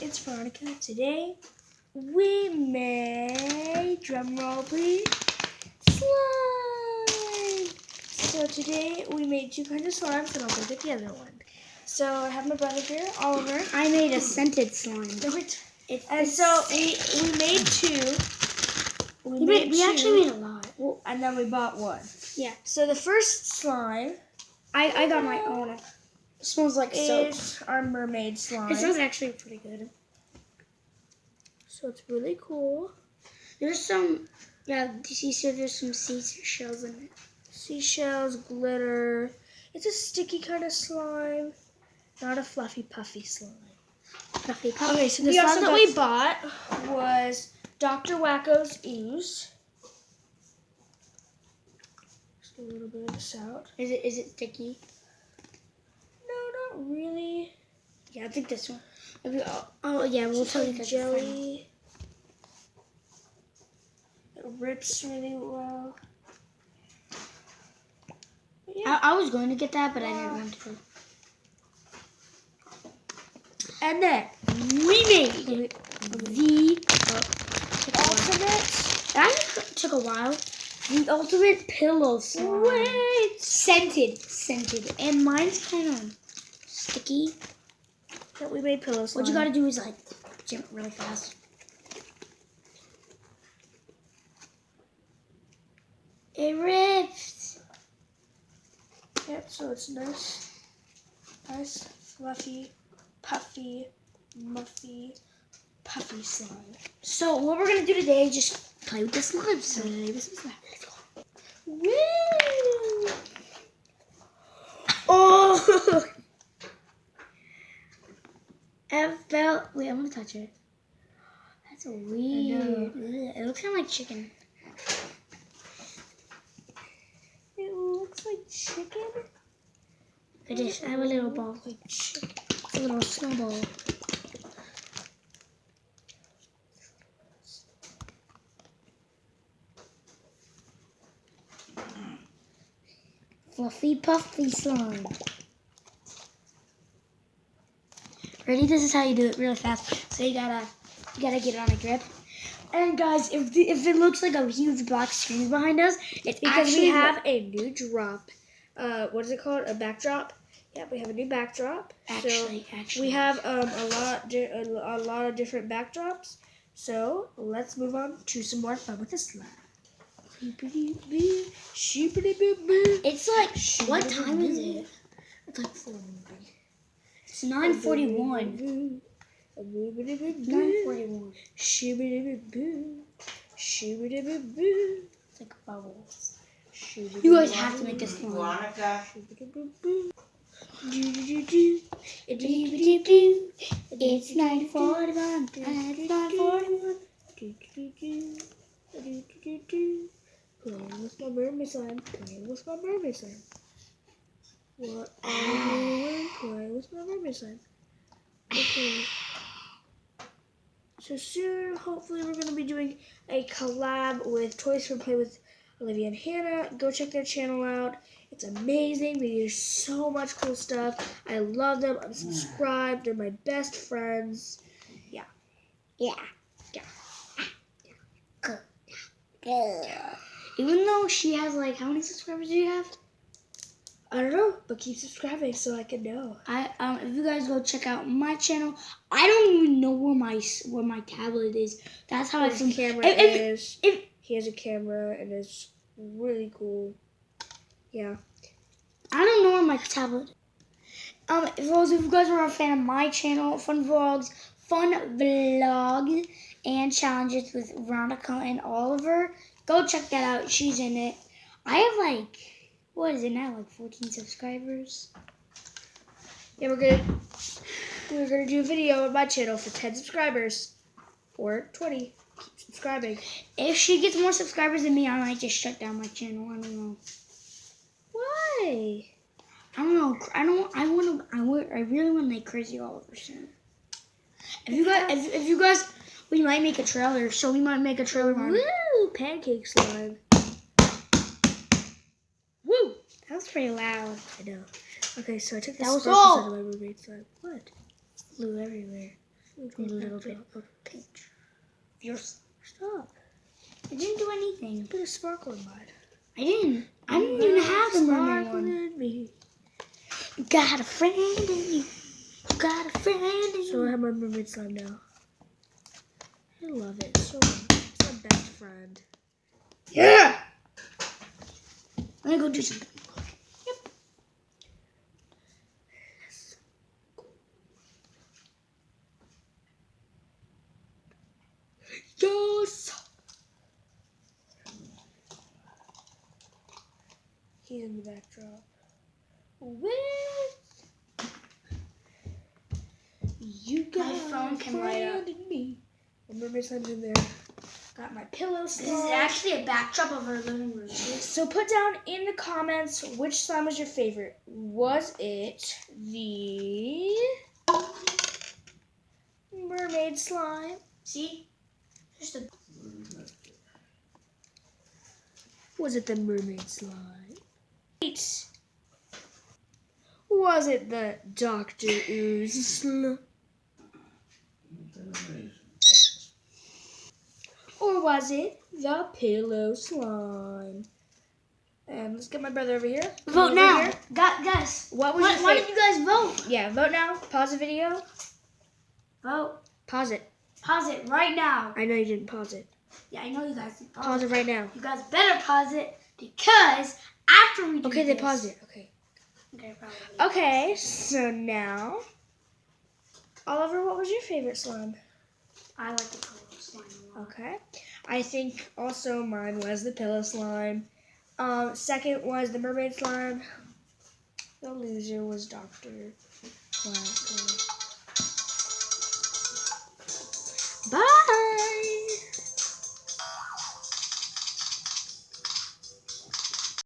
it's Veronica. Today we made, drum roll please, slime. So today we made two kinds of slimes and I'll go get the other one. So I have my brother here, Oliver. I made a scented slime. And so we made two. We actually made a lot. Well, and then we bought one. Yeah. So the first slime, I got my own. It smells like soap. is our mermaid slime. It smells actually pretty good. So it's really cool. There's some, yeah, you see there's some seashells in it. Seashells, glitter. It's a sticky kind of slime, not a fluffy, puffy slime. Fluffy puffy. Okay, so the slime that we bought was Dr. Wacko's Ooze. Just a little bit of this out. Is it sticky? No, not really. Yeah, I think this one. Oh yeah, we'll tell you guys. Jelly. It rips really well. Yeah. I was going to get that, but I didn't want to. And then we made the ultimate. That took a while. The ultimate pillow slime. Wait, scented, and mine's kind of sticky. That we made pillow slime. What you gotta do is like jump really fast. It rips. Yep, so it's nice, fluffy, puffy, muffy, puffy slime. So what we're gonna do today is just play with the slime. So this is let's go. Woo! Oh! I felt. Wait, I'm gonna touch it. That's weird. It looks kind of like chicken. It looks like chicken. I just have a little ball. Like chicken. A little snowball. Fluffy puffy slime. Ready? This is how you do it really fast. So you gotta get it on a grip. And guys, if it looks like a huge black screen behind us, it's because we have a new drop. What is it called? A backdrop. Yeah, we have a new backdrop. Actually, we have a lot of different backdrops. So let's move on to some more fun with the slime. It's like, what time is it? It's like 4. It's 9:41. 9:41. It's like bubbles. You guys have to make this one. It's 9:41. It's 9:41. Playing with my mermaid slime. Playing with my mermaid slime. What are you doing? Playing with my mermaid slime. Okay. So soon, hopefully, we're going to be doing a collab with Toys for Play with Olivia and Hannah. Go check their channel out. It's amazing. They do so much cool stuff. I love them. I'm subscribed. They're my best friends. Yeah. Even though she has like, how many subscribers do you have? I don't know, but keep subscribing so I can know. If you guys go check out my channel, I don't even know where my tablet is. That's how His camera is. He has a camera and it's really cool. Yeah. I don't know where my tablet. If you guys are a fan of my channel, fun vlogs, and challenges with Veronica and Oliver, go check that out. She's in it. I have like, what is it now? Like 14 subscribers. Yeah, we're gonna do a video on my channel for 10 subscribers or 20. Keep subscribing. If she gets more subscribers than me, I might just shut down my channel. I don't know. Why? I don't know. I really want to make Crazy Oliver soon. If you guys, we might make a trailer. So we might make a trailer. Woo! Pancake slime. Woo! That was pretty loud. I know. Okay, so I took this That was sparkles all. out of my mermaid slime. What? Flew everywhere. Need a little bit of pinch. Fierce. Stop. I didn't do anything. Put a sparkle in mine. I didn't even have the mermaid Sparkle one. in me. You got a friend in you. You got a friend in So I you. have my mermaid slime now. I love it so much. It's my best friend. Yeah. I'm gonna go do something. Yes! He's in the backdrop. With you got My phone can light up. in me. My mermaid slime's in there. Got my pillow slime. This is actually a backdrop of our living room. So put down in the comments which slime was your favorite. Was it the mermaid slime? See? Just a Was it the mermaid slime? Wait. Was it the Dr. Ooze slime? Or was it the pillow slime? And let's get my brother over here. vote Over now. here. Guys, What was your why favorite? did you guys vote? Yeah, vote now. Pause the video. Vote. Pause it. Pause it right now. I know you didn't pause it. Yeah, I know you guys did. Pause it right now. You guys better pause it because after we do Okay, this, they paused it. Okay. Okay, probably. Okay, so now, Oliver, what was your favorite slime? I like the pillow slime a lot. Okay. I think also mine was the pillow slime. Second was the mermaid slime. The loser was Dr. Black. Bye!